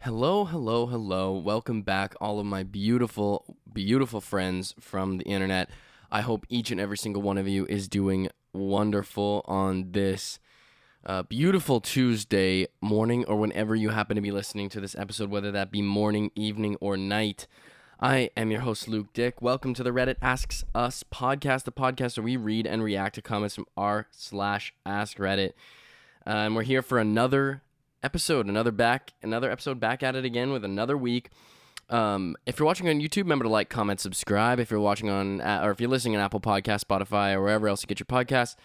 Hello, hello, hello. Welcome back, all of my beautiful, beautiful friends from the internet. I hope each and every single one of you is doing wonderful on this beautiful Tuesday morning or whenever you happen to be listening to this episode, whether that be morning, evening, or night. I am your host, Luke Dick. Welcome to the Reddit Asks Us podcast, the podcast where we read and react to comments from r/Askreddit. And we're here for another episode, another episode back at it again with another week. If you're watching on YouTube, remember to like, comment, subscribe. If you're watching on, or if you're listening on Apple Podcasts, Spotify, or wherever else you get your podcasts,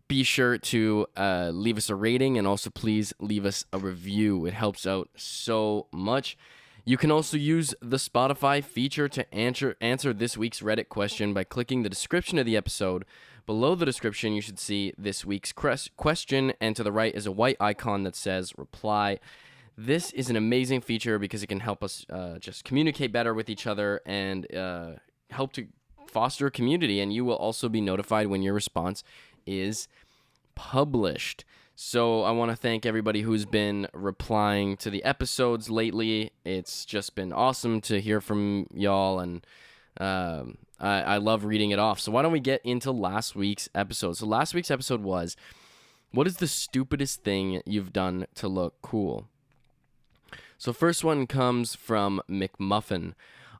be sure to leave us a rating and also please leave us a review. It helps out so much. You can also use the Spotify feature to answer this week's Reddit question by clicking the description of the episode. Below the description, you should see this week's question, and to the right is a white icon that says reply. This is an amazing feature because it can help us just communicate better with each other and help to foster a community, and you will also be notified when your response is published. So I want to thank everybody who's been replying to the episodes lately. It's just been awesome to hear from y'all, and I love reading it off. So why don't we get into last week's episode? So last week's episode was, what is the stupidest thing you've done to look cool? So first one comes from McMuffin.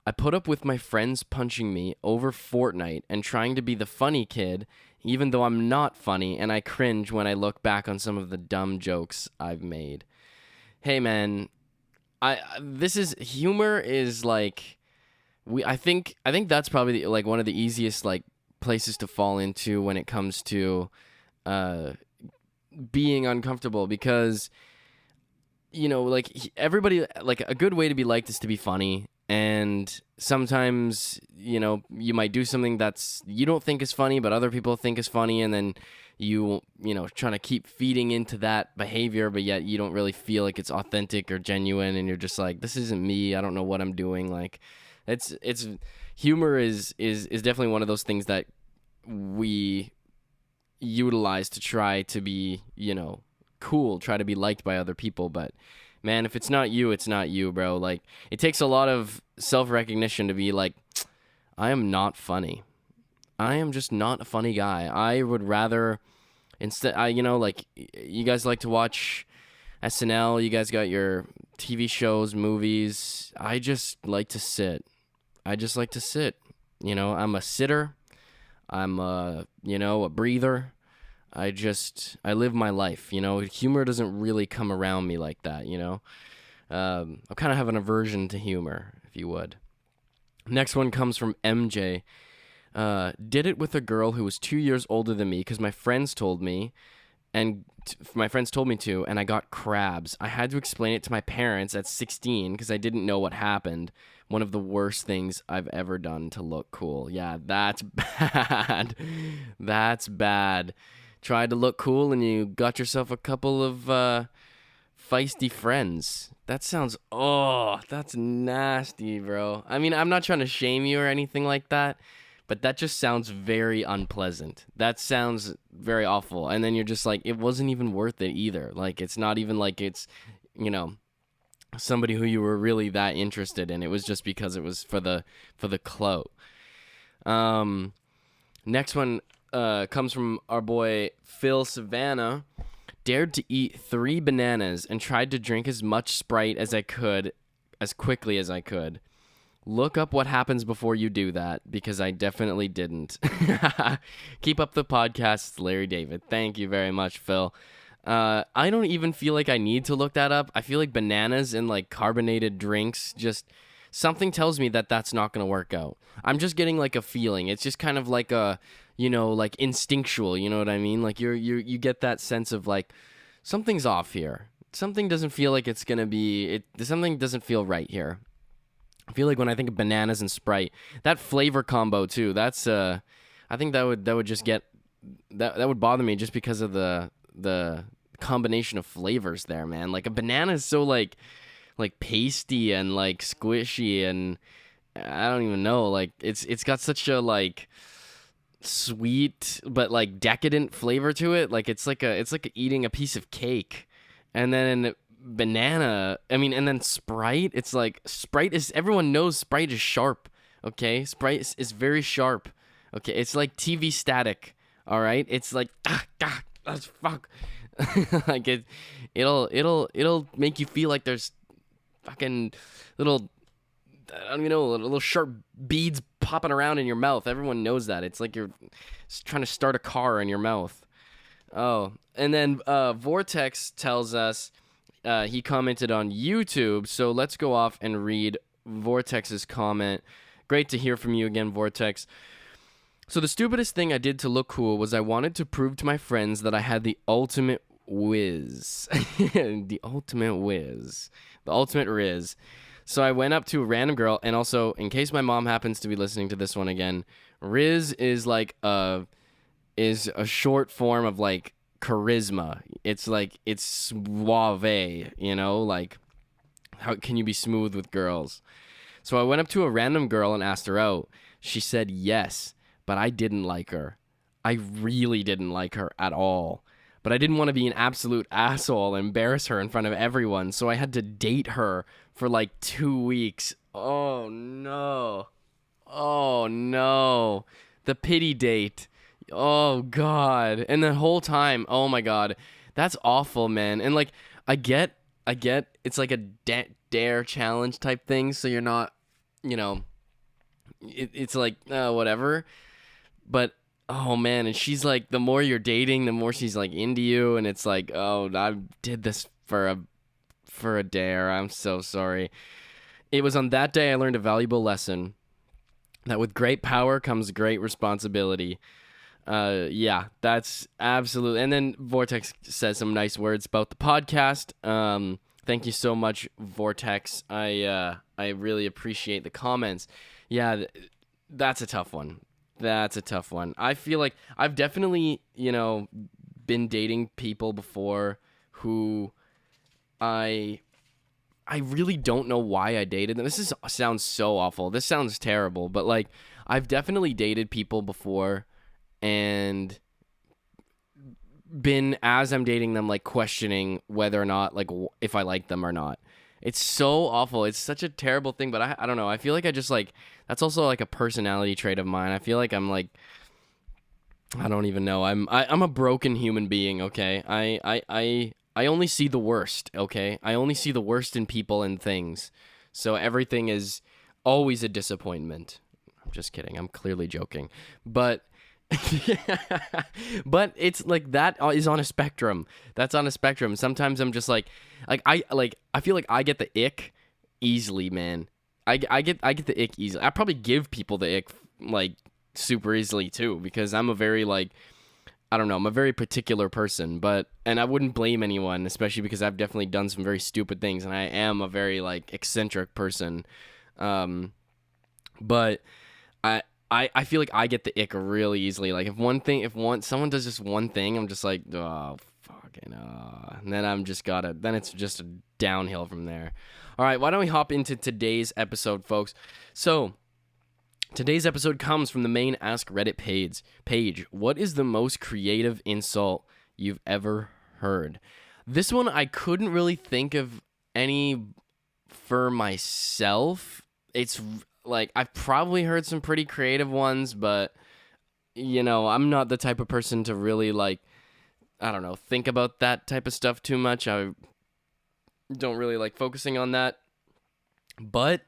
I put up with my friends punching me over Fortnite and trying to be the funny kid, even though I'm not funny, and I cringe when I look back on some of the dumb jokes I've made. Hey man, humor is like, I think that's probably like one of the easiest like places to fall into when it comes to being uncomfortable, because like everybody, like a good way to be liked is to be funny. And sometimes, you might do something that's you don't think is funny, but other people think is funny. And then trying to keep feeding into that behavior, but yet you don't really feel like it's authentic or genuine. And you're just like, this isn't me. I don't know what I'm doing. Like it's humor is definitely one of those things that we utilize to try to be, cool, try to be liked by other people. But man, if it's not you, it's not you, bro. Like, it takes a lot of self-recognition to be like, I am not funny. I am just not a funny guy. I would rather, instead, like, you guys like to watch SNL. You guys got your TV shows, movies. I just like to sit. I'm a sitter. I'm a breather. I live my life, humor doesn't really come around me like that, I kind of have an aversion to humor, if you would. Next one comes from MJ. Did it with a girl who was 2 years older than me because my friends told me, and I got crabs. I had to explain it to my parents at 16 because I didn't know what happened. One of the worst things I've ever done to look cool. Yeah, that's bad. That's bad. Tried to look cool and you got yourself a couple of feisty friends. That's nasty, bro. I mean, I'm not trying to shame you or anything like that, but that just sounds very unpleasant. That sounds very awful. And then you're just like, it wasn't even worth it either. Like, it's not even like it's, somebody who you were really that interested in. It was just because it was for the clout. Next one comes from our boy Phil Savannah. Dared to eat 3 bananas and tried to drink as much Sprite as I could, as quickly as I could. Look up what happens before you do that, because I definitely didn't. Keep up the podcast, Larry David. Thank you very much, Phil. I don't even feel like I need to look that up. I feel like bananas and like carbonated drinks, just something tells me that that's not going to work out. I'm just getting like a feeling. It's just kind of like a, like instinctual, you know what I mean? Like you get that sense of like, something's off here. Something doesn't feel like it's going to be, something doesn't feel right here. I feel like when I think of bananas and Sprite, that flavor combo too, that's, I think that would just get, that would bother me just because of the combination of flavors there, man. Like a banana is so like pasty and like squishy, and I don't even know, like it's got such a like sweet but like decadent flavor to it. Like it's like eating a piece of cake. And then banana. I mean, and then Sprite. It's like Sprite is. Everyone knows Sprite is sharp. Okay, Sprite is very sharp. Okay, it's like TV static. All right, it's like that's fuck. Like it'll make you feel like there's fucking little, I don't even know, little sharp beads popping around in your mouth. Everyone knows that. It's like you're trying to start a car in your mouth. Oh, and then Vortex tells us he commented on YouTube. So let's go off and read Vortex's comment. Great to hear from you again, Vortex. So the stupidest thing I did to look cool was I wanted to prove to my friends that I had the ultimate whiz. The ultimate whiz. The ultimate riz. So I went up to a random girl, and also, in case my mom happens to be listening to this one again, riz is like a short form of like charisma. It's like, it's suave, you know, like how can you be smooth with girls? So I went up to a random girl and asked her out. She said yes, but I didn't like her. I really didn't like her at all. But I didn't want to be an absolute asshole and embarrass her in front of everyone, so I had to date her for like 2 weeks. Oh no. Oh no. The pity date. Oh God. And the whole time, oh my God. That's awful, man. And like, I get it's like a dare challenge type thing, so you're not, you know, it's like, whatever. But oh man, and she's like, the more you're dating, the more she's like into you, and it's like, oh, I did this for a dare. I'm so sorry. It was on that day I learned a valuable lesson, that with great power comes great responsibility. Yeah, that's absolutely. And then Vortex says some nice words about the podcast. Thank you so much, Vortex. I really appreciate the comments. Yeah, that's a tough one. That's a tough one. I feel like I've definitely, you know, been dating people before who I really don't know why I dated them. Sounds so awful. This sounds terrible, but like I've definitely dated people before and been, as I'm dating them, like questioning whether or not, like, if I like them or not. It's so awful. It's such a terrible thing, but I don't know. I feel like I just like, that's also like a personality trait of mine. I feel like I'm like, I don't even know. I'm a broken human being. Okay. I only see the worst. Okay. I only see the worst in people and things. So everything is always a disappointment. I'm just kidding. I'm clearly joking, but but it's like, that is on a spectrum. That's on a spectrum. Sometimes I'm just like I feel like I get the ick easily, man. I get the ick easily. I probably give people the ick like super easily too, because I'm a very like, I don't know, I'm a very particular person, and I wouldn't blame anyone, especially because I've definitely done some very stupid things, and I am a very like eccentric person. But I feel like I get the ick really easily. Like if someone does just one thing, I'm just like, oh fucking and then then it's just a downhill from there. All right, why don't we hop into today's episode, folks? So today's episode comes from the main Askreddit page. What is the most creative insult you've ever heard? This one I couldn't really think of any for myself. It's like, I've probably heard some pretty creative ones, but, you know, I'm not the type of person to really, like, I don't know, think about that type of stuff too much. I don't really like focusing on that. But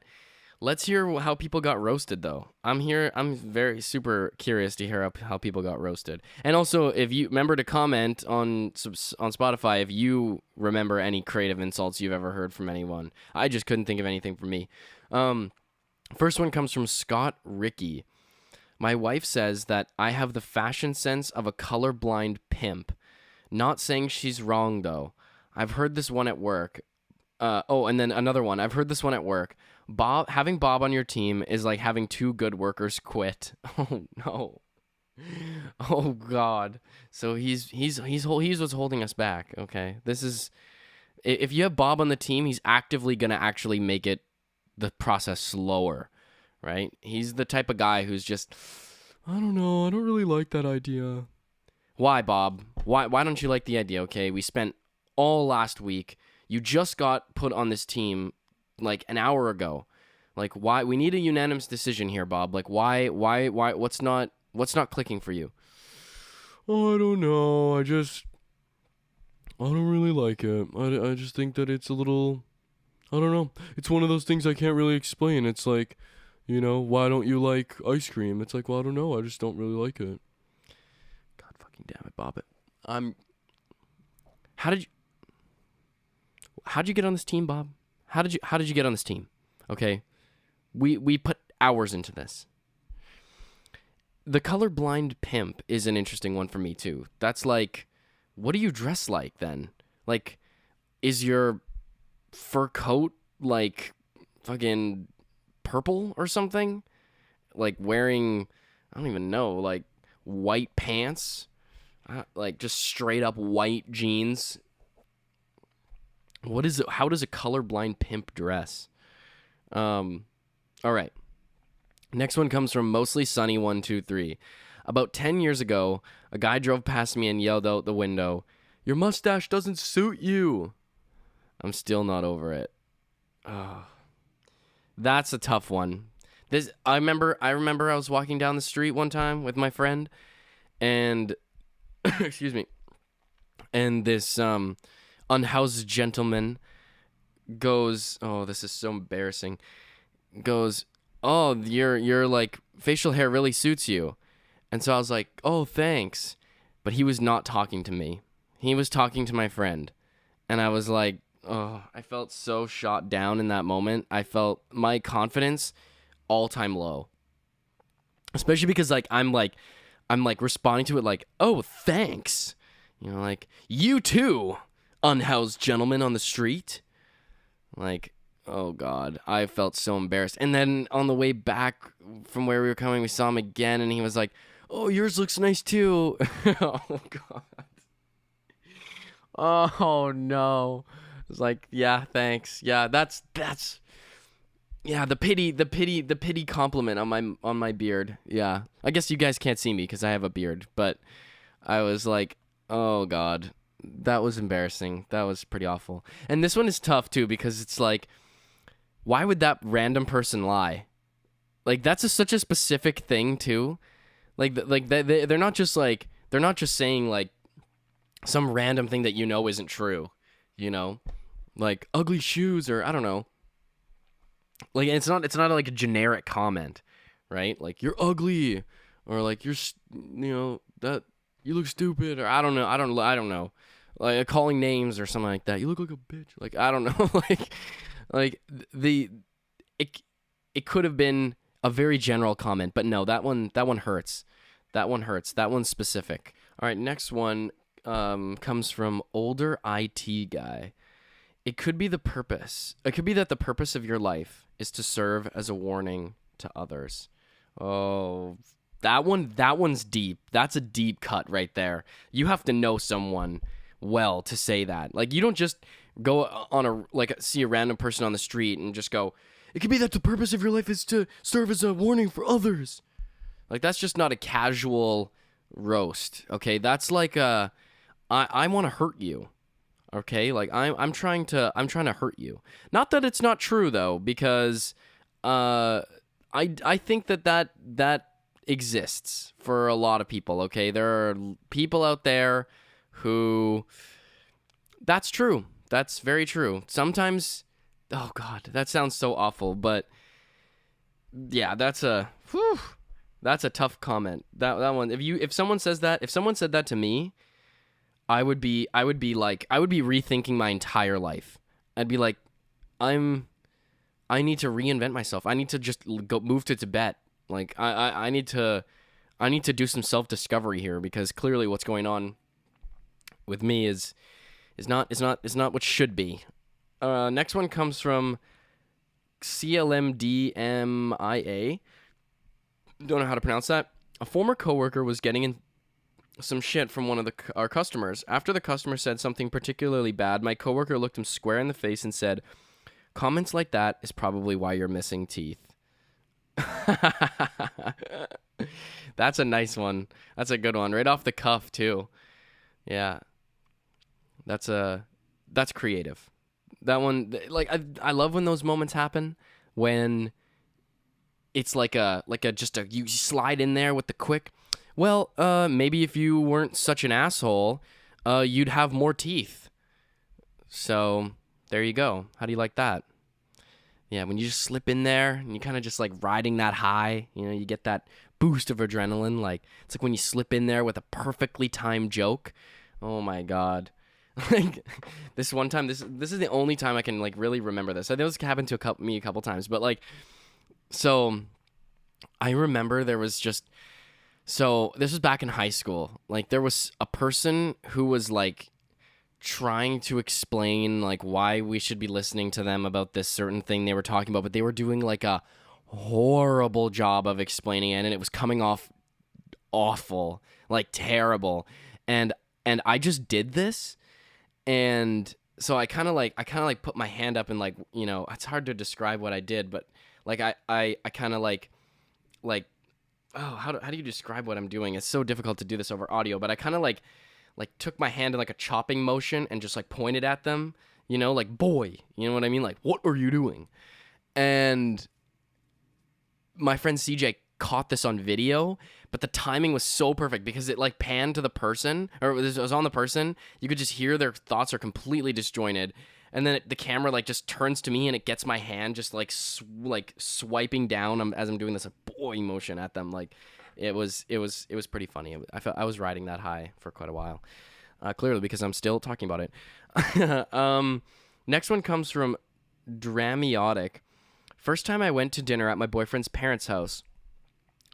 let's hear how people got roasted, though. I'm very super curious to hear how people got roasted. And also, if you remember to comment on Spotify if you remember any creative insults you've ever heard from anyone. I just couldn't think of anything for me. First one comes from Scott Ricky. My wife says that I have the fashion sense of a colorblind pimp. Not saying she's wrong, though. I've heard this one at work. And then another one. I've heard this one at work. Having Bob on your team is like having two good workers quit. Oh, no. Oh, God. So he's what's holding us back, okay? This is... If you have Bob on the team, he's actively going to actually make the process slower, right? He's the type of guy who's just, I don't know, I don't really like that idea. Why, Bob? Why don't you like the idea? Okay, we spent all last week You just got put on this team like an hour ago. Like, why? We need a unanimous decision here, Bob. Like, why? What's not clicking for you? Oh, I don't know. I don't really like it. I just think that it's a little, I don't know. It's one of those things I can't really explain. It's like, why don't you like ice cream? It's like, well, I don't know. I just don't really like it. God fucking damn it, Bob. How'd you get on this team, Bob? How did you get on this team? Okay. We put hours into this. The colorblind pimp is an interesting one for me too. That's like, what do you dress like then? Like, is your fur coat like fucking purple or something? Like wearing, I don't even know, like white pants? Like just straight up white jeans? What is it? How does a colorblind pimp dress? All right. Next one comes from Mostly Sunny 123. About 10 years ago, a guy drove past me and yelled out the window, "Your mustache doesn't suit you." I'm still not over it. Oh, that's a tough one. I remember I was walking down the street one time with my friend, and excuse me, and this unhoused gentleman goes, "Oh, this is so embarrassing." Goes, "Oh, your like facial hair really suits you." And so I was like, "Oh, thanks." But he was not talking to me. He was talking to my friend. And I was like, oh, I felt so shot down in that moment. I felt my confidence all-time low. Especially because I'm responding to it like, "Oh, thanks." Like, "You too, unhoused gentleman on the street." Like, oh God, I felt so embarrassed. And then on the way back from where we were coming, we saw him again, and he was like, "Oh, yours looks nice too." Oh God. Oh no. It's like, yeah, thanks. Yeah, that's yeah, the pity compliment on my beard. Yeah. I guess you guys can't see me because I have a beard, but I was like, oh God, that was embarrassing. That was pretty awful. And this one is tough too because it's like, why would that random person lie? Like, that's such a specific thing too. Like they're not just saying like some random thing that isn't true, like ugly shoes, or I don't know. Like, it's not like a generic comment, right? Like, "You're ugly," or like, "You're that you look stupid," or I don't know. Like calling names or something like that. "You look like a bitch." Like, I don't know. like it could have been a very general comment, but no, that one hurts. That one hurts. That one's specific. All right, next one comes from Older IT Guy. It could be that the purpose of your life is to serve as a warning to others. Oh, that one's deep. That's a deep cut right there. You have to know someone well to say that. Like, you don't just go on see a random person on the street and just go, "It could be that the purpose of your life is to serve as a warning for others." Like, that's just not a casual roast. Okay, that's like I want to hurt you. Okay, like I'm trying to hurt you. Not that it's not true though, because I think that exists for a lot of people. Okay, there are people out there who, that's true. That's very true. Sometimes, oh God, that sounds so awful, but yeah, that's a tough comment. That one. If someone said that to me, I would be rethinking my entire life. I'd be like, I need to reinvent myself. I need to just go move to Tibet. Like, I need to do some self-discovery here, because clearly what's going on with me is not what should be. Next one comes from CLMDMIA. Don't know how to pronounce that. A former coworker was getting in some shit from one of our customers. After the customer said something particularly bad, my coworker looked him square in the face and said, "Comments like that is probably why you're missing teeth." That's a nice one. That's a good one. Right off the cuff too. Yeah. That's creative. like I love when those moments happen when it's like a you slide in there with the quick. Well, maybe if you weren't such an asshole, you'd have more teeth. So there you go. How do you like that? Yeah, when you just slip in there and you kind of just like riding that high, you get that boost of adrenaline. Like it's like when you slip in there with a perfectly timed joke. Oh my God. Like this one time, this is the only time I can like really remember this. I think this happened to me a couple times, but like, so I remember there was just, so this was back in high school. Like there was a person who was like trying to explain like why we should be listening to them about this certain thing they were talking about, but they were doing like a horrible job of explaining it, and it was coming off awful, like terrible. And I just did this, and so I kind of like put my hand up and like, it's hard to describe what I did, but like I kind of like oh, how do you describe what I'm doing? It's so difficult to do this over audio, but I kind of like took my hand in like a chopping motion and just like pointed at them, like, boy, you know what I mean? Like, what are you doing? And my friend CJ caught this on video, but the timing was so perfect because it like panned to the person, or it was on the person. You could just hear their thoughts are completely disjointed. And then the camera like just turns to me and it gets my hand just like swiping down as I'm doing this boy motion at them. Like, it was pretty funny. I felt I was riding that high for quite a while, clearly because I'm still talking about it. Next one comes from Dramiotic. First time I went to dinner at my boyfriend's parents' house,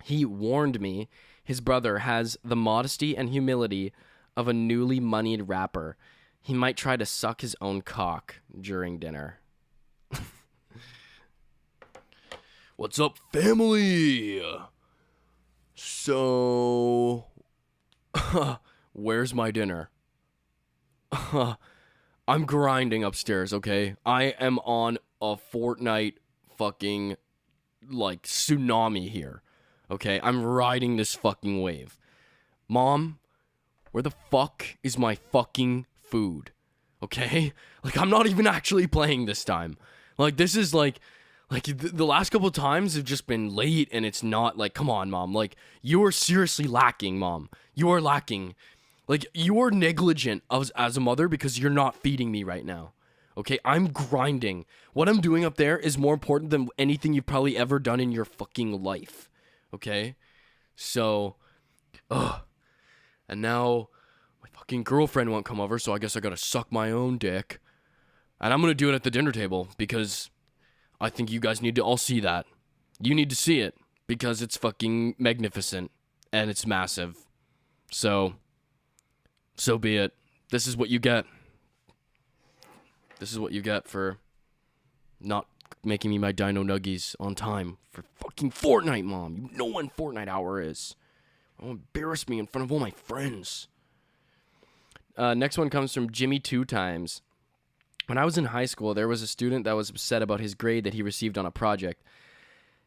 he warned me his brother has the modesty and humility of a newly moneyed rapper. He might try to suck his own cock during dinner. What's up, family? So, where's my dinner? I'm grinding upstairs, okay? I am on a Fortnite fucking, like, tsunami here, okay? I'm riding this fucking wave. Mom, where the fuck is my fucking food? Okay? Like, I'm not even actually playing this time. Like, this is, like the last couple of times have just been late, and it's not, like, come on, Mom. Like, you are seriously lacking, Mom. You are lacking. Like, you are negligent as a mother because you're not feeding me right now. Okay? I'm grinding. What I'm doing up there is more important than anything you've probably ever done in your fucking life. Okay? So, and now my fucking girlfriend won't come over, so I guess I gotta suck my own dick. And I'm gonna do it at the dinner table because I think you guys need to all see that. You need to see it because it's fucking magnificent and it's massive. So be it. This is what you get. This is what you get for not making me my dino nuggies on time for fucking Fortnite, Mom. You know when Fortnite hour is. Don't embarrass me in front of all my friends. Next one comes from Jimmy 2 times. When I was in high school, there was a student that was upset about his grade that he received on a project.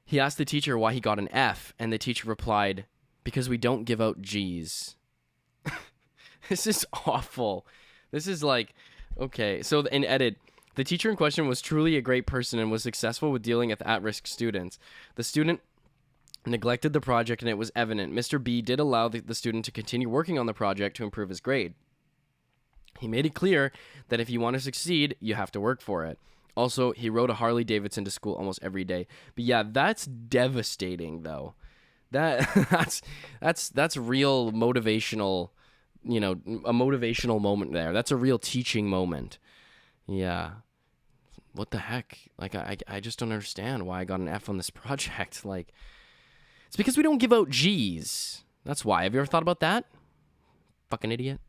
He asked the teacher why he got an F, and the teacher replied, because we don't give out G's. This is awful. This is like, okay, so in edit, the teacher in question was truly a great person and was successful with dealing with at-risk students. The student neglected the project, and it was evident. Mr. B did allow the student to continue working on the project to improve his grade. He made it clear that if you want to succeed, you have to work for it. Also, he rode a Harley Davidson to school almost every day. But yeah, that's devastating, though. That's real motivational, a motivational moment there. That's a real teaching moment. Yeah. What the heck? Like, I just don't understand why I got an F on this project. Like, it's because we don't give out G's. That's why. Have you ever thought about that? Fucking idiot.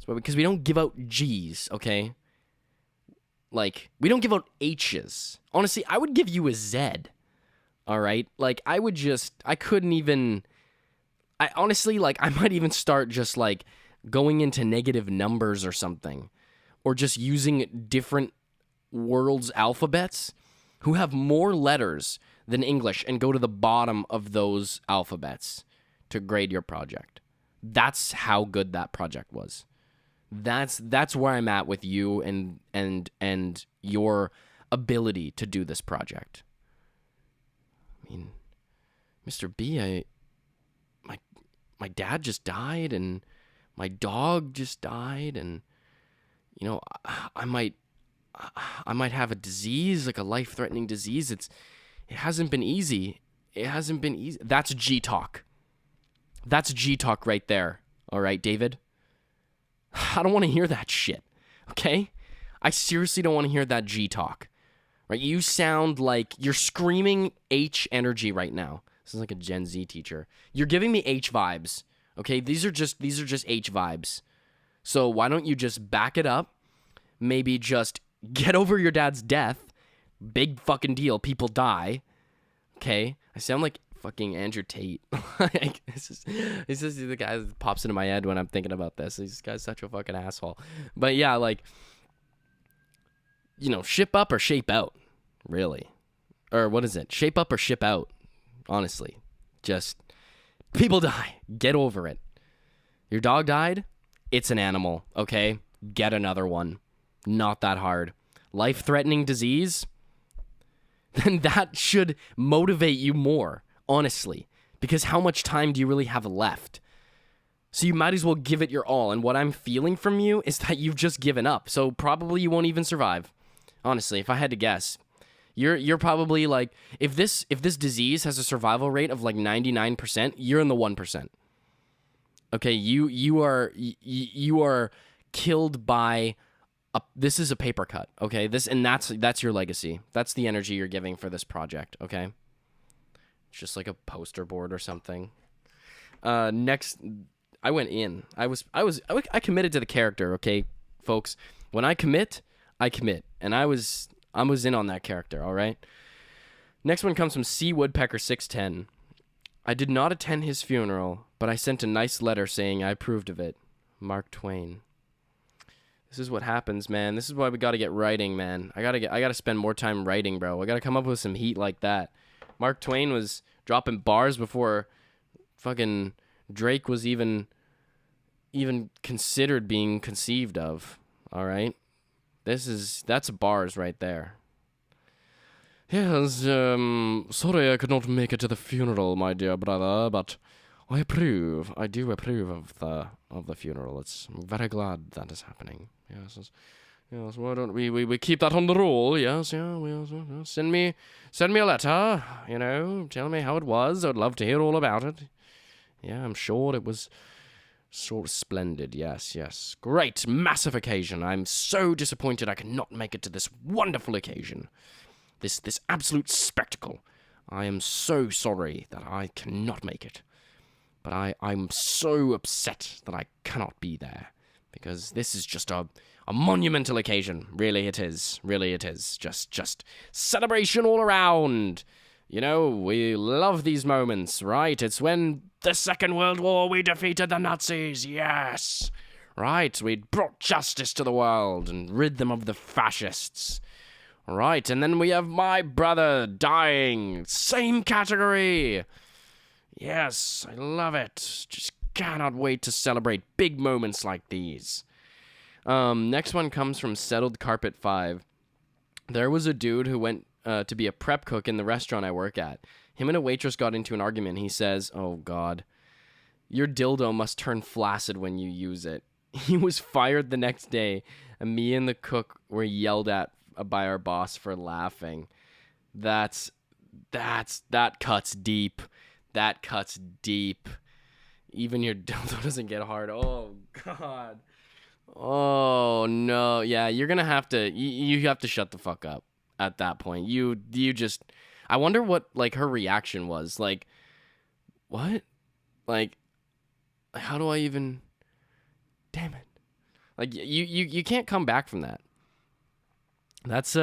Because we don't give out G's, okay? Like, we don't give out H's. Honestly, I would give you a Z, all right? Like, I couldn't even, honestly, like, I might even start just, like, going into negative numbers or something. Or just using different world's alphabets who have more letters than English and go to the bottom of those alphabets to grade your project. That's how good that project was. That's where I'm at with you and your ability to do this project. I mean, Mr. B, my dad just died, and my dog just died, and I might have a disease, like a life-threatening disease. It hasn't been easy. It hasn't been easy. That's G talk. That's G talk right there. All right, David. I don't want to hear that shit. Okay? I seriously don't want to hear that G talk. Right? You sound like you're screaming H energy right now. This is like a Gen Z teacher. You're giving me H vibes. Okay? These are just H vibes. So why don't you just back it up? Maybe just get over your dad's death. Big fucking deal. People die. Okay? I sound like fucking Andrew Tate. This is the guy that pops into my head when I'm thinking about this. This guy's such a fucking asshole. But yeah, like, ship up or shape out, really. Or what is it? Shape up or ship out, honestly. Just, people die. Get over it. Your dog died? It's an animal, okay? Get another one. Not that hard. Life-threatening disease? Then that should motivate you more, honestly. Because how much time do you really have left? So you might as well give it your all. And what I'm feeling from you is that you've just given up. So probably you won't even survive. Honestly, if I had to guess. You're probably like, if this disease has a survival rate of like 99%, you're in the 1%. Okay, you are killed by this is a paper cut, okay? That's your legacy. That's the energy you're giving for this project, okay? It's just like a poster board or something. Next, I went in. I committed to the character, okay, folks? When I commit, and I was in on that character, all right? Next one comes from C Woodpecker 610. I did not attend his funeral, but I sent a nice letter saying I approved of it. Mark Twain. This is what happens, man. This is why we got to get writing, man. I got to spend more time writing, bro. I got to come up with some heat like that. Mark Twain was dropping bars before fucking Drake was even considered being conceived of. All right? That's bars right there. Yes, sorry I could not make it to the funeral, my dear brother, but I do approve of the funeral. I'm very glad that is happening. Yes, why don't we keep that on the roll? Yes, send me a letter, tell me how it was. I'd love to hear all about it. Yeah, I'm sure it was sort of splendid. Yes. Great, massive occasion. I'm so disappointed I cannot make it to this wonderful occasion. This absolute spectacle. I am so sorry that I cannot make it. But I'm so upset that I cannot be there. Because this is just a monumental occasion. Really it is. Just celebration all around. We love these moments, right? It's when the Second World War we defeated the Nazis. Yes. Right, we brought justice to the world and rid them of the fascists. Right, and then we have my brother dying. Same category. Yes, I love it. Just cannot wait to celebrate big moments like these. Next one comes from Settled Carpet 5. There was a dude who went to be a prep cook in the restaurant I work at. Him and a waitress got into an argument. He says, "Oh God, your dildo must turn flaccid when you use it." He was fired the next day, and me and the cook were yelled at by our boss for laughing. That cuts deep. That cuts deep. Even your dildo doesn't get hard. Oh God. Oh no. Yeah, you're gonna have to. You have to shut the fuck up at that point. You just. I wonder what like her reaction was. Like, what? Like, how do I even? Damn it. Like you can't come back from that. That's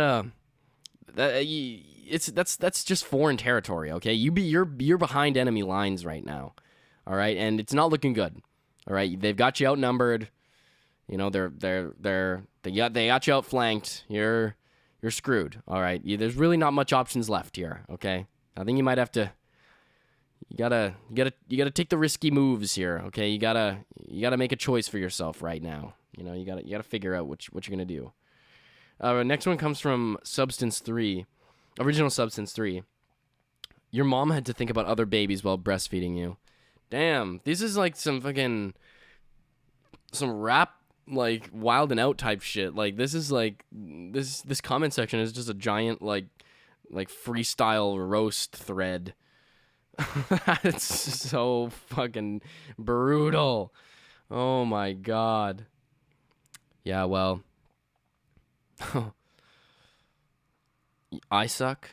that's just foreign territory, okay? You're behind enemy lines right now. All right? And it's not looking good. All right? They've got you outnumbered. They got you outflanked. You're screwed. All right? There's really not much options left here, okay? I think you might have to You gotta take the risky moves here, okay? You gotta make a choice for yourself right now. You know, you gotta figure out what you're gonna do. Next one comes from Original Substance 3. Your mom had to think about other babies while breastfeeding you. Damn, this is like some rap, like Wild and Out type shit. Like this is like this comment section is just a giant like freestyle roast thread. It's so fucking brutal. Oh my god. Yeah, well, I suck,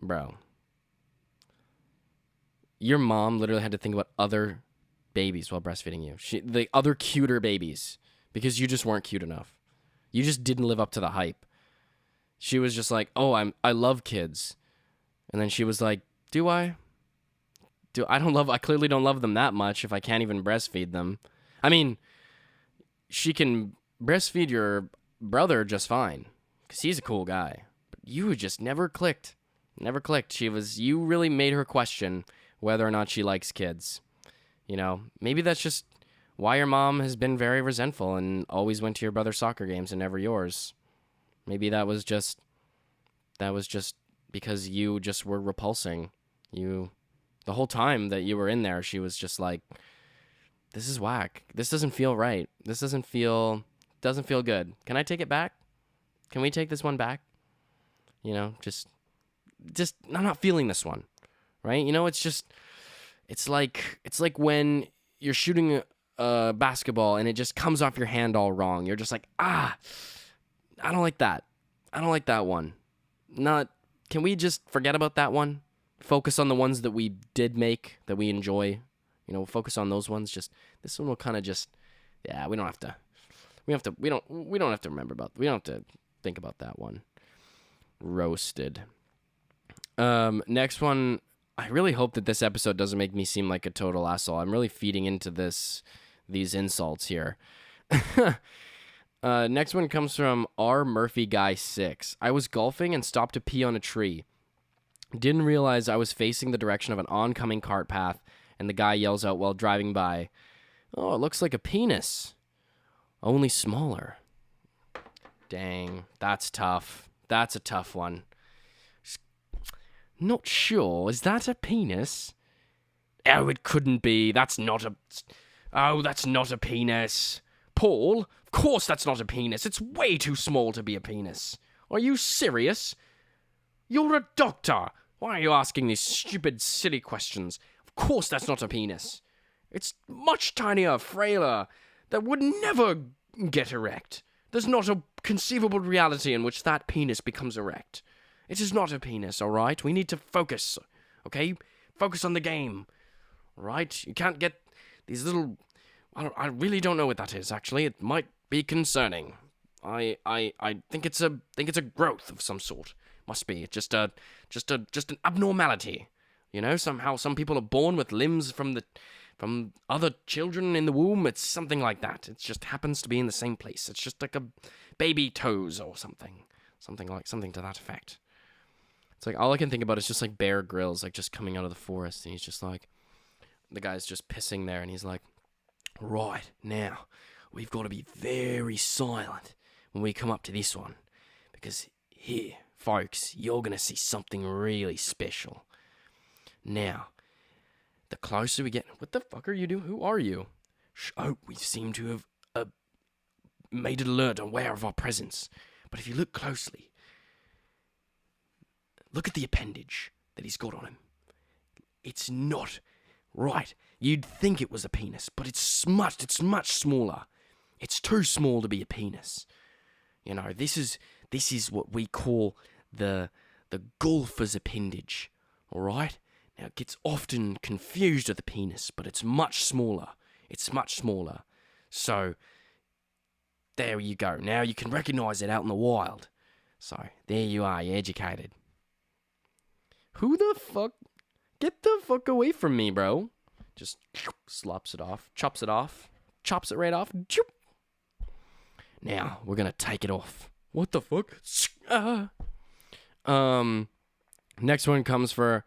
bro. Your mom literally had to think about other babies while breastfeeding you. The other cuter babies, because you just weren't cute enough. You just didn't live up to the hype. She was just like, "Oh, I love kids," and then she was like, "Do I? I clearly don't love them that much if I can't even breastfeed them. I mean, she can breastfeed your brother just fine, because he's a cool guy. But you just never clicked. Never clicked. You really made her question whether or not she likes kids. You know, maybe that's just why your mom has been very resentful and always went to your brother's soccer games and never yours. Maybe that was just because you just were repulsing. The whole time that you were in there, she was just like, this is whack. This doesn't feel right. This doesn't feel good. Can I take it back? Can we take this one back? You know, just I'm not feeling this one, right? You know, it's like when you're shooting a basketball and it just comes off your hand all wrong. You're just like, I don't like that. I don't like that one. Can we just forget about that one? Focus on the ones that we did make, that we enjoy. You know, focus on those ones. Just this one will kind of just, we don't have to remember about. We don't have to think about that one. Roasted. Next one. I really hope that this episode doesn't make me seem like a total asshole. I'm really feeding into these insults here. Next one comes from R. Murphy Guy 6. I was golfing and stopped to pee on a tree. Didn't realize I was facing the direction of an oncoming cart path, and the guy yells out while driving by, "Oh, it looks like a penis. Only smaller." Dang, that's tough. That's a tough one. Not sure. Is that a penis? Oh, it couldn't be. That's not a penis. Paul, of course that's not a penis. It's way too small to be a penis. Are you serious? You're a doctor. Why are you asking these stupid, silly questions? Of course that's not a penis. It's much tinier, frailer. That would never get erect. There's not a conceivable reality in which that penis becomes erect. It is not a penis, all right? We need to focus, okay? Focus on the game, all right? You can't get these little... I really don't know what that is, actually. It might be concerning. I think it's a growth of some sort. Must be. It's just an abnormality. You know, somehow some people are born with limbs from other children in the womb. It's something like that. It just happens to be in the same place. It's just like a baby toes or something. Something to that effect. It's like, all I can think about is just like Bear Grylls, like just coming out of the forest, and he's just like, the guy's just pissing there, and he's like, right, now, we've got to be very silent when we come up to this one, because here, folks, you're going to see something really special. Now, the closer we get... What the fuck are you doing? Who are you? Oh, we seem to have made an alert aware of our presence. But if you look closely, look at the appendage that he's got on him. It's not right. You'd think it was a penis, but it's much smaller. It's too small to be a penis. You know, this is what we call the golfer's appendage. All right? Now, it gets often confused with the penis, but it's much smaller. It's much smaller. So, there you go. Now you can recognize it out in the wild. So, there you are. You're educated. Who the fuck? Get the fuck away from me, bro. Just slops it off. Chops it right off. Now, we're gonna take it off. What the fuck? Next one comes for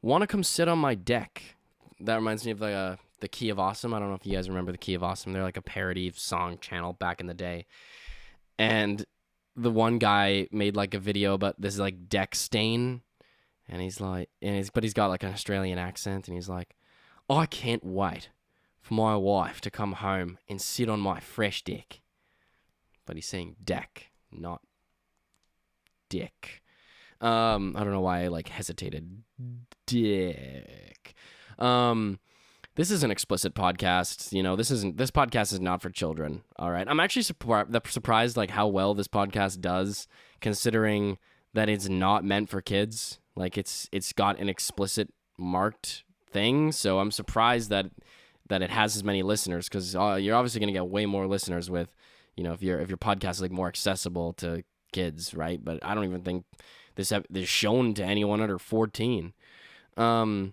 Want to come sit on my deck. That reminds me of the Key of Awesome. I don't know if you guys remember the Key of Awesome. They're like a parody song channel back in the day. And the one guy made like a video about this like deck stain. And he's like, but he's got like an Australian accent. And he's like, I can't wait for my wife to come home and sit on my fresh deck. But he's saying deck, not dick. I don't know why I like hesitated. Dick. This is an explicit podcast. This podcast is not for children. All right. I'm actually surprised like how well this podcast does, considering that it's not meant for kids. Like it's got an explicit marked thing. So I'm surprised that it has as many listeners, because you're obviously going to get way more listeners with, if your podcast is like more accessible to kids, right? But I don't even think this is shown to anyone under 14. So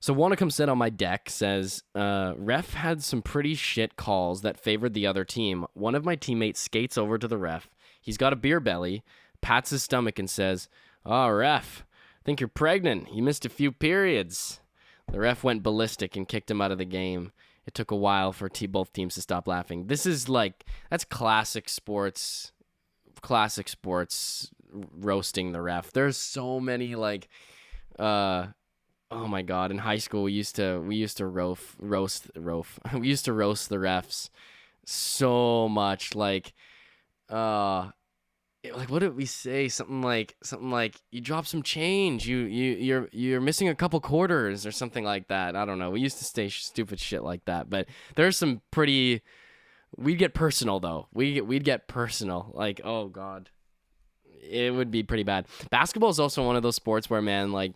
Want to Come Sit on My Deck says, ref had some pretty shit calls that favored the other team. One of my teammates skates over to the ref. He's got a beer belly, pats his stomach and says, "Oh, ref, I think you're pregnant. You missed a few periods." The ref went ballistic and kicked him out of the game. It took a while for both teams to stop laughing. This is that's classic sports roasting the ref. There's so many oh my god, in high school we used to roast the refs so much. What did we say? Something like you dropped some change. You're missing a couple quarters or something like that. I don't know. We used to say stupid shit like that. But there's some pretty. We'd get personal though. We'd get personal. Like, oh god, it would be pretty bad. Basketball is also one of those sports where, man, like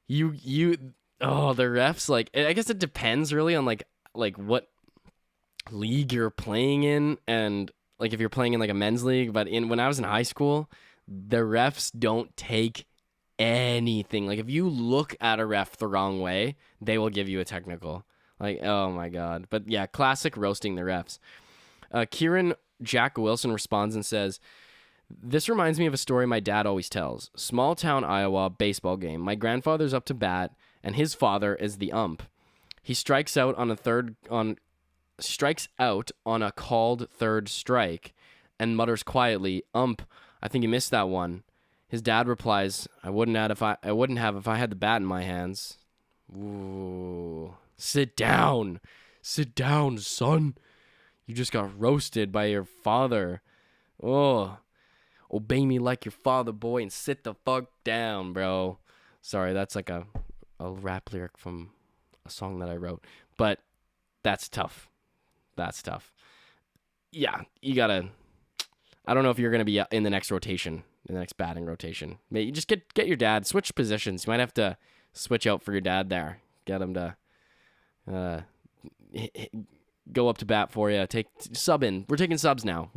the refs, I guess it depends really on like what league you're playing in, and like if you're playing in like a men's league. But when I was in high school, the refs don't take anything. Like if you look at a ref the wrong way, they will give you a technical. Like, oh my god. But yeah, classic roasting the refs. Kieran Jack Wilson responds and says, "This reminds me of a story my dad always tells. Small town Iowa baseball game. My grandfather's up to bat, and his father is the ump. He strikes out on a called third strike, and mutters quietly, 'Ump, I think you missed that one.' His dad replies, I wouldn't have if I had the bat in my hands." Ooh. Sit down, son. You just got roasted by your father. Oh. Obey me like your father, boy, and sit the fuck down, bro. Sorry, that's like a rap lyric from a song that I wrote. But that's tough. Yeah, you gotta. I don't know if you're gonna be in the next rotation, in the next batting rotation. Maybe just get your dad, switch positions. You might have to switch out for your dad there. Get him to go up to bat for you. Take sub in. We're taking subs now.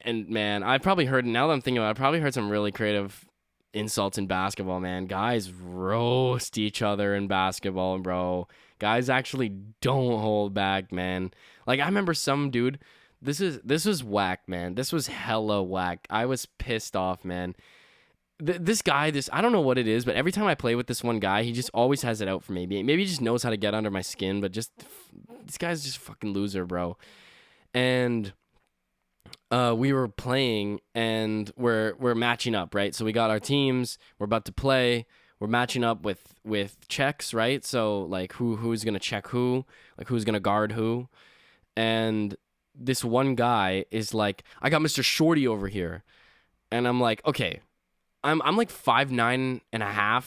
And man, I've probably heard, now that I'm thinking about it, I've probably heard some really creative insults in basketball, man. Guys roast each other in basketball, bro. Guys actually don't hold back, man. Like, I remember some dude, this was whack, man. This was hella whack. I was pissed off, man. This guy, I don't know what it is, but every time I play with this one guy, he just always has it out for me. Maybe he just knows how to get under my skin, but this guy's just a fucking loser, bro. And we were playing, and we're matching up, right? So we got our teams. We're about to play. We're matching up with checks, right? So like who's gonna check who, like who's gonna guard who, and this one guy is like, I got Mr. Shorty over here, and I'm like, okay, I'm like 5'9.5",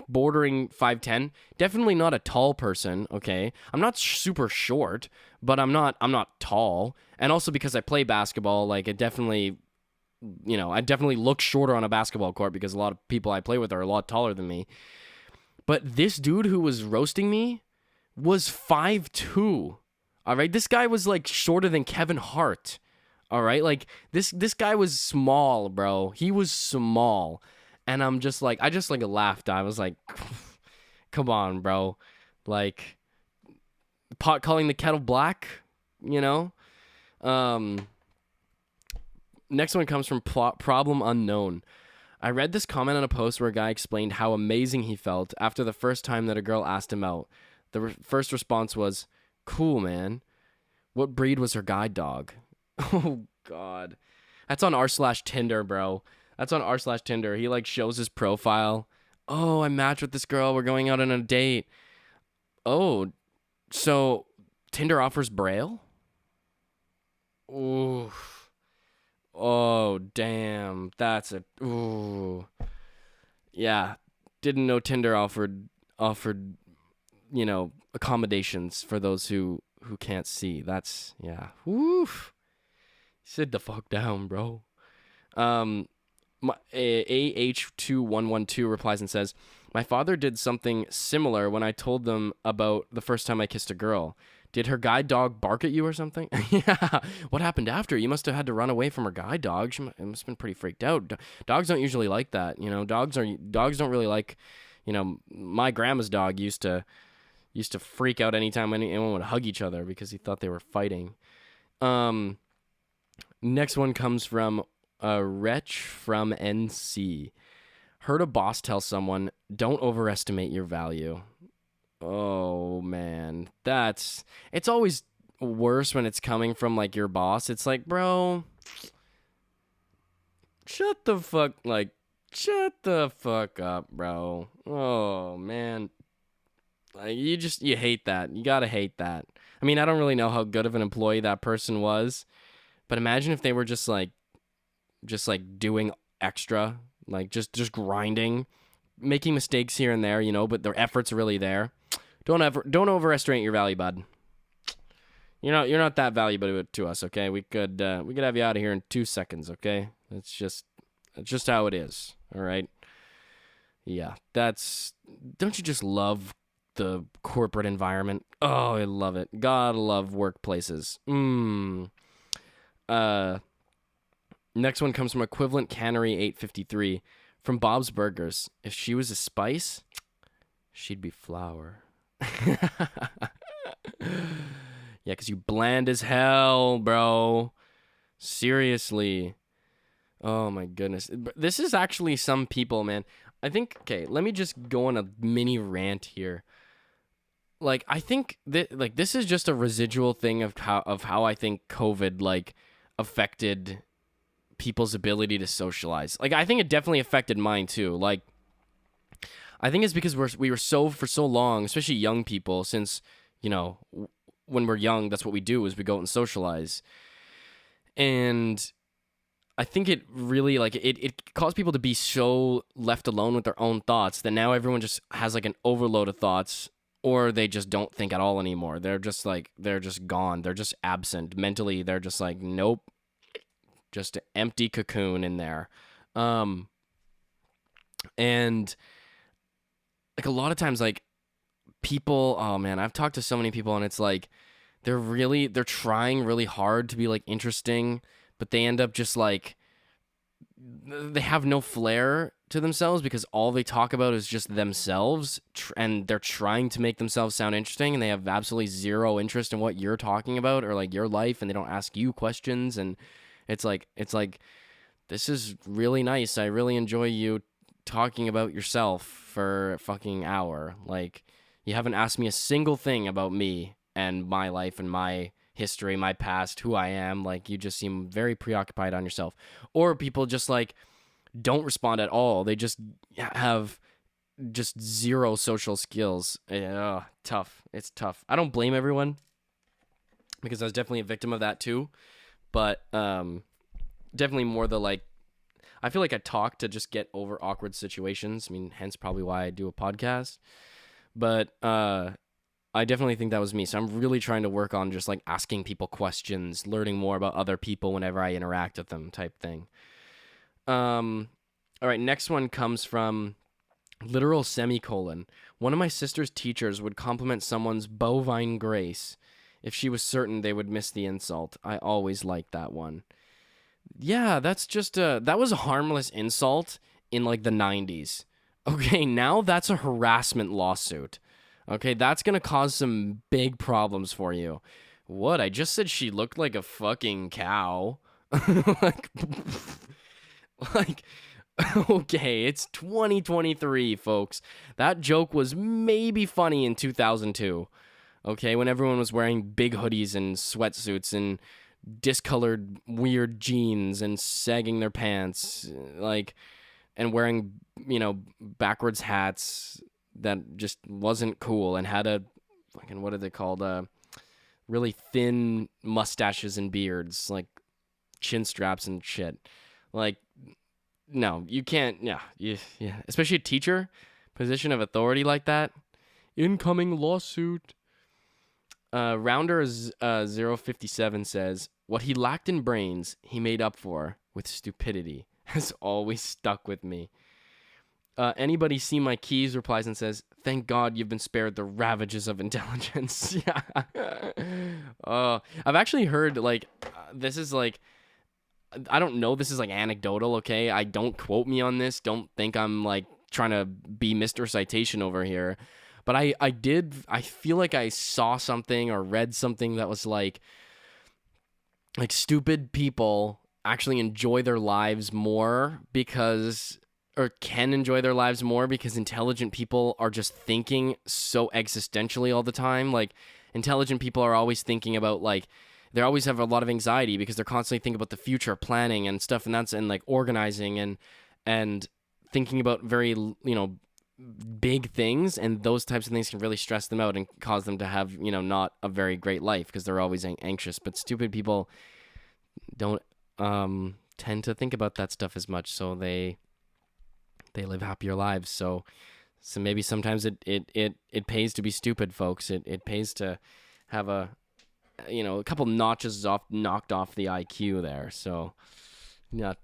bordering 5'10". Definitely not a tall person, okay? I'm not super short, but I'm not tall. And also because I play basketball, like it definitely, I definitely look shorter on a basketball court because a lot of people I play with are a lot taller than me. But this dude who was roasting me was 5'2". All right? This guy was like shorter than Kevin Hart. All right? Like this guy was small, bro. He was small. And I just laughed. I was like, come on, bro. Like, pot calling the kettle black, Next one comes from Problem Unknown. I read this comment on a post where a guy explained how amazing he felt after the first time that a girl asked him out. The first response was, "Cool, man. What breed was her guide dog?" Oh, God. That's on r/Tinder, bro. That's on r/Tinder. He, like, shows his profile. "Oh, I matched with this girl. We're going out on a date." Oh, so Tinder offers Braille? Ooh. Oh, damn. That's a... Ooh. Yeah. Didn't know Tinder offered, accommodations for those who can't see. That's... Yeah. Woof. Sit the fuck down, bro. AH2112 replies and says, "My father did something similar when I told them about the first time I kissed a girl. Did her guide dog bark at you or something?" Yeah. What happened after? You must have had to run away from her guide dog. She must have been pretty freaked out. Dogs don't usually like that. Dogs don't really like, my grandma's dog used to freak out anytime anyone would hug each other because he thought they were fighting. Next one comes from Wretch from NC. Heard a boss tell someone, "Don't overestimate your value." Oh, man. It's always worse when it's coming from, like, your boss. It's like, bro, shut the fuck up, bro. Oh, man. Like, you hate that. You gotta hate that. I mean, I don't really know how good of an employee that person was, but imagine if they were just doing extra, like just grinding, making mistakes here and there, but their efforts are really there. Don't overestimate your value, bud. You're not that valuable to us, okay? We could have you out of here in 2 seconds, okay? That's just how it is, all right? Yeah, don't you just love the corporate environment? Oh, I love it. Gotta love workplaces. Next one comes from Equivalent Cannery 853 from Bob's Burgers. If she was a spice, she'd be flour. Yeah, because you bland as hell, bro. Seriously. Oh, my goodness. This is actually some people, man. I think, okay, let me just go on a mini rant here. Like, I think that, this is just a residual thing of how I think COVID, affected people's ability to socialize. Like, I think it definitely affected mine too. Like, I think it's because we were for so long, especially young people, since, when we're young, that's what we do, is we go out and socialize. And I think it really, it caused people to be so left alone with their own thoughts that now everyone just has, an overload of thoughts, or they just don't think at all anymore. They're just gone. They're just absent. Mentally, they're just nope. Just an empty cocoon in there. And a lot of times, people, oh man, I've talked to so many people, and it's they're trying really hard to be interesting, but they end up just they have no flair to themselves because all they talk about is just themselves, and they're trying to make themselves sound interesting, and they have absolutely zero interest in what you're talking about or your life, and they don't ask you questions. And it's like this is really nice. I really enjoy you talking about yourself for a fucking hour. You haven't asked me a single thing about me and my life and my history, my past, who I am. You just seem very preoccupied on yourself. Or people just don't respond at all. They just have just zero social skills. Tough. It's tough. I don't blame everyone because I was definitely a victim of that too. But definitely more I feel like I talk to just get over awkward situations. I mean, hence probably why I do a podcast. But I definitely think that was me. So I'm really trying to work on just asking people questions, learning more about other people whenever I interact with them, type thing. All right, next one comes from Literal Semicolon. One of my sister's teachers would compliment someone's bovine grace if she was certain they would miss the insult. I always liked that one. Yeah, that's just that was a harmless insult in the 90s. Okay, now that's a harassment lawsuit. Okay, that's gonna cause some big problems for you. What? I just said she looked like a fucking cow. Okay, it's 2023, folks. That joke was maybe funny in 2002. Okay, when everyone was wearing big hoodies and sweatsuits and discolored weird jeans and sagging their pants, like, and wearing, backwards hats that just wasn't cool and had a fucking, what are they called? Really thin mustaches and beards, like chin straps and shit. Like, no, you can't. Yeah, yeah. Especially a teacher, position of authority like that. Incoming lawsuit. Rounder 057 says, what he lacked in brains, he made up for with stupidity. Has always stuck with me. Anybody see my keys? Replies and says, thank God you've been spared the ravages of intelligence. Yeah. I've actually heard, this is like, I don't know, this is like anecdotal, okay? I don't quote me on this. Don't think I'm like trying to be Mr. Citation over here. But I feel like I saw something or read something that was like stupid people actually enjoy their lives more can enjoy their lives more because intelligent people are just thinking so existentially all the time. Like, intelligent people are always thinking about, like, they always have a lot of anxiety because they're constantly thinking about the future, planning and stuff, and like organizing and thinking about very, big things, and those types of things can really stress them out and cause them to have, not a very great life because they're always anxious. But stupid people don't tend to think about that stuff as much, so they live happier lives. So maybe sometimes it pays to be stupid, folks. It pays to have a couple notches knocked off the IQ there. So not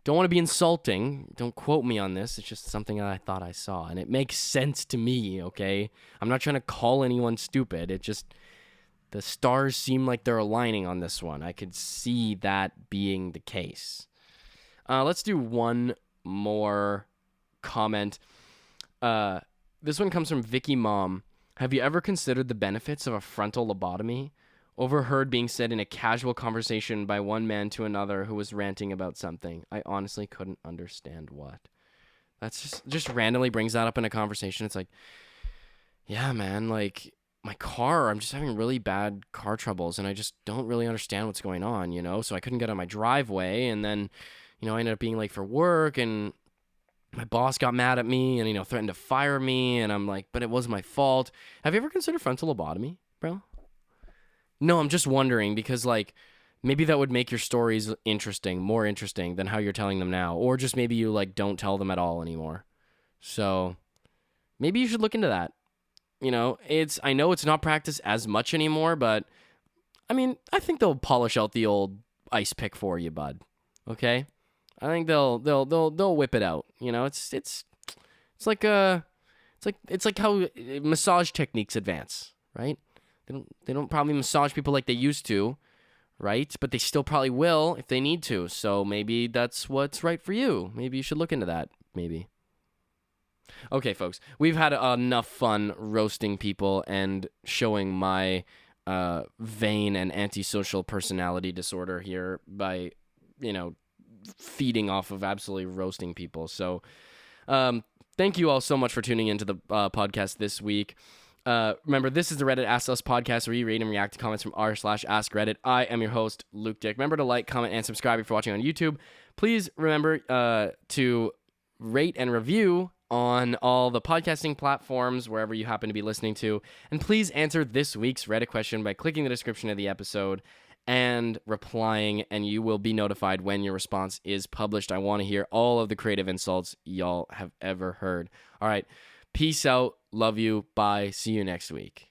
don't want to be insulting. Don't quote me on this. It's just something that I thought I saw, and it makes sense to me, okay? I'm not trying to call anyone stupid. It just, the stars seem like they're aligning on this one. I could see that being the case. Let's do one more comment. This one comes from Vicky Mom. Have you ever considered the benefits of a frontal lobotomy? Overheard being said in a casual conversation by one man to another who was ranting about something. I honestly couldn't understand what. That's just randomly brings that up in a conversation. It's like, yeah, man, like, my car, I'm just having really bad car troubles, and I just don't really understand what's going on, So I couldn't get on my driveway, and then, I ended up being late for work, and my boss got mad at me and, threatened to fire me, and I'm like, but it wasn't my fault. Have you ever considered frontal lobotomy, bro? No, I'm just wondering because, like, maybe that would make your stories more interesting than how you're telling them now. Or just maybe you, like, don't tell them at all anymore. So maybe you should look into that. I know it's not practiced as much anymore, but, I mean, I think they'll polish out the old ice pick for you, bud. Okay? I think they'll whip it out. It's like how massage techniques advance, right? They don't probably massage people like they used to, right? But they still probably will if they need to. So maybe that's what's right for you. Maybe you should look into that, maybe. Okay, folks, we've had enough fun roasting people and showing my vain and antisocial personality disorder here by, feeding off of absolutely roasting people. So thank you all so much for tuning into the podcast this week. Remember, this is the Reddit Ask Us podcast where you read and react to comments from r/Askreddit. I am your host, Luke Dick. Remember to like, comment, and subscribe if you're watching on YouTube. Please remember to rate and review on all the podcasting platforms, wherever you happen to be listening to. And please answer this week's Reddit question by clicking the description of the episode and replying, and you will be notified when your response is published. I want to hear all of the creative insults y'all have ever heard. All right. Peace out. Love you. Bye. See you next week.